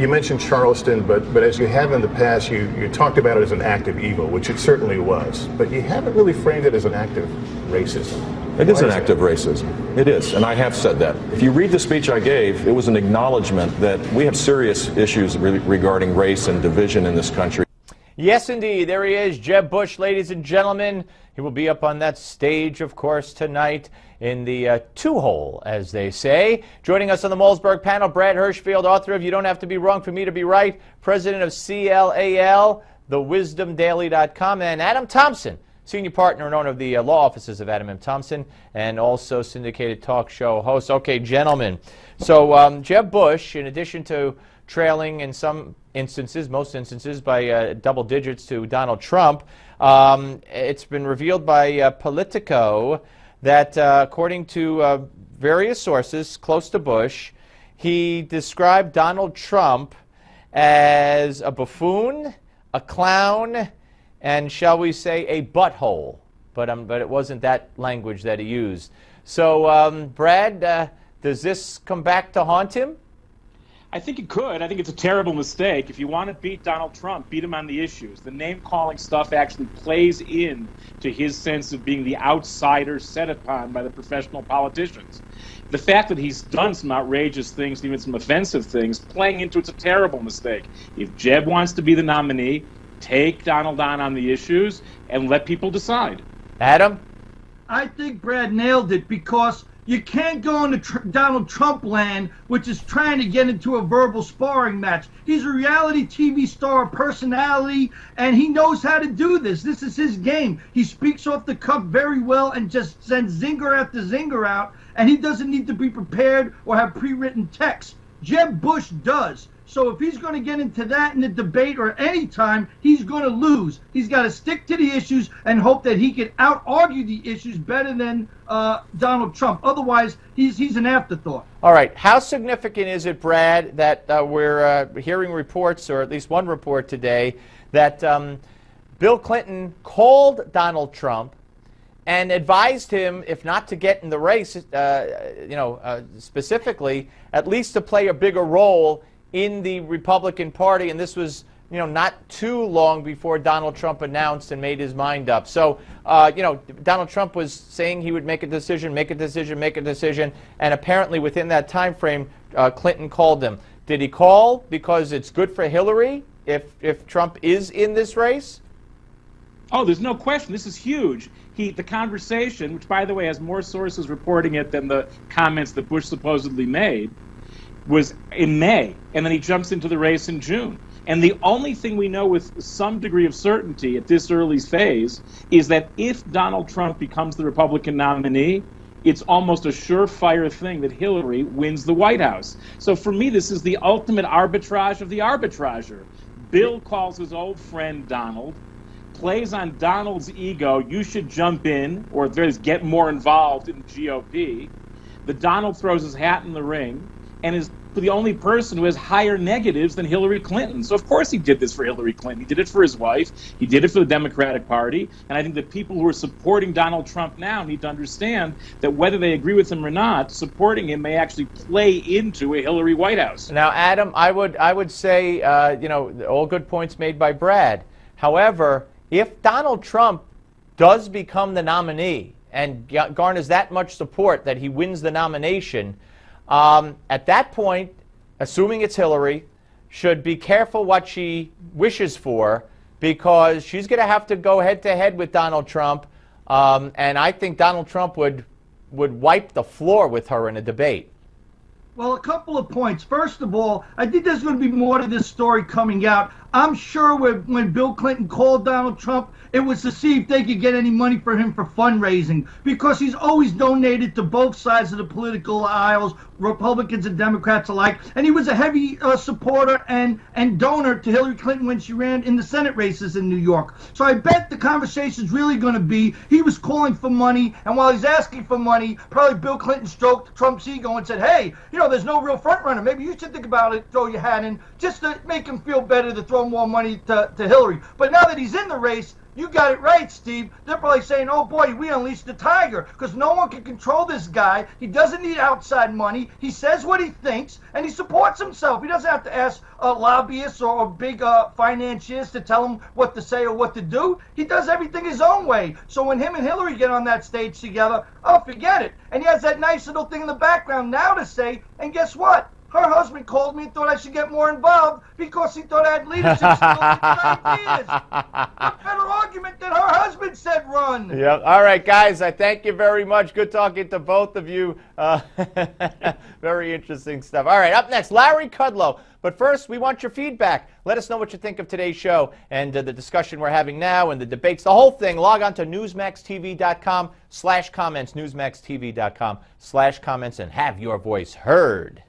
You mentioned Charleston, but as you have in the past, you talked about it as an act of evil, which it certainly was. But you haven't really framed it as an act of racism. It is an act of racism. It is, and I have said that. If you read the speech I gave, it was an acknowledgement that we have serious issues regarding race and division in this country. Yes, indeed. There he is, Jeb Bush, ladies and gentlemen. He will be up on that stage, of course, tonight in the two-hole, as they say. Joining us on the Malzberg panel, Brad Hirschfield, author of You Don't Have to Be Wrong for Me to Be Right, president of CLAL, thewisdomdaily.com, and Adam Thompson, senior partner and owner of the law offices of Adam M. Thompson, and also syndicated talk show host. Okay, gentlemen. So Jeb Bush, in addition to trailing in some instances, most instances, by double digits to Donald Trump, it's been revealed by Politico that, according to various sources close to Bush, he described Donald Trump as a buffoon, a clown, and shall we say a butthole, but it wasn't that language that he used. So, Brad, does this come back to haunt him? I think it could. I think it's a terrible mistake. If you want to beat Donald Trump, beat him on the issues. The name-calling stuff actually plays in to his sense of being the outsider set upon by the professional politicians. The fact that he's done some outrageous things, even some offensive things, playing into it's a terrible mistake. If Jeb wants to be the nominee, take Donald on the issues and let people decide. Adam? I think Brad nailed it, because you can't go into Donald Trump land, which is trying to get into a verbal sparring match. He's a reality TV star, personality, and he knows how to do this. This is his game. He speaks off the cuff very well and just sends zinger after zinger out, and he doesn't need to be prepared or have pre-written text. Jeb Bush does. So if he's going to get into that in the debate or any time, he's going to lose. He's got to stick to the issues and hope that he can out-argue the issues better than Donald Trump. Otherwise, he's an afterthought. All right. How significant is it, Brad, that we're hearing reports, or at least one report today, that Bill Clinton called Donald Trump and advised him, if not to get in the race, specifically, at least to play a bigger role in the Republican Party, and this was, not too long before Donald Trump announced and made his mind up. So, Donald Trump was saying he would make a decision, and apparently within that time frame, Clinton called him. Did he call because it's good for Hillary if Trump is in this race? Oh, there's no question. This is huge. The conversation, which, by the way, has more sources reporting it than the comments that Bush supposedly made, was in May, and then he jumps into the race in June. And the only thing we know with some degree of certainty at this early phase is that if Donald Trump becomes the Republican nominee, it's almost a surefire thing that Hillary wins the White House. So for me, this is the ultimate arbitrage of the arbitrager. Bill calls his old friend Donald, plays on Donald's ego, you should jump in, or at least get more involved in the GOP. The Donald throws his hat in the ring, and is the only person who has higher negatives than Hillary Clinton. So of course he did this for Hillary Clinton. He did it for his wife. He did it for the Democratic Party. And I think that people who are supporting Donald Trump now need to understand that whether they agree with him or not, supporting him may actually play into a Hillary White House. Now, Adam, I would say, all good points made by Brad. However, if Donald Trump does become the nominee and garners that much support that he wins the nomination, at that point, assuming it's Hillary, should be careful what she wishes for, because she's going to have to go head-to-head with Donald Trump, and I think Donald Trump would wipe the floor with her in a debate. Well, a couple of points. First of all, I think there's going to be more to this story coming out. I'm sure when Bill Clinton called Donald Trump, it was to see if they could get any money for him for fundraising, because he's always donated to both sides of the political aisles, Republicans and Democrats alike, and he was a heavy supporter and donor to Hillary Clinton when she ran in the Senate races in New York. So I bet the conversation's really going to be, he was calling for money, and while he's asking for money, probably Bill Clinton stroked Trump's ego and said, hey, there's no real front runner. Maybe you should think about it, throw your hat in, just to make him feel better to throw more money to Hillary. But now that he's in the race, You got it right, Steve. They're probably saying, oh boy, we unleashed the tiger, because no one can control this guy. He doesn't need outside money. He says what he thinks, and he supports himself. He doesn't have to ask lobbyists or big financiers to tell him what to say or what to do. He does everything his own way. So when him and Hillary get on that stage together, oh, forget it. And he has that nice little thing in the background now to say, and guess what? Her husband called me and thought I should get more involved because he thought I had leadership skills and ideas. What better argument than her husband said run? Yep. All right, guys, I thank you very much. Good talking to both of you. Very interesting stuff. All right, up next, Larry Kudlow. But first, we want your feedback. Let us know what you think of today's show and the discussion we're having now and the debates, the whole thing. Log on to newsmaxtv.com/comments, newsmaxtv.com/comments, and have your voice heard.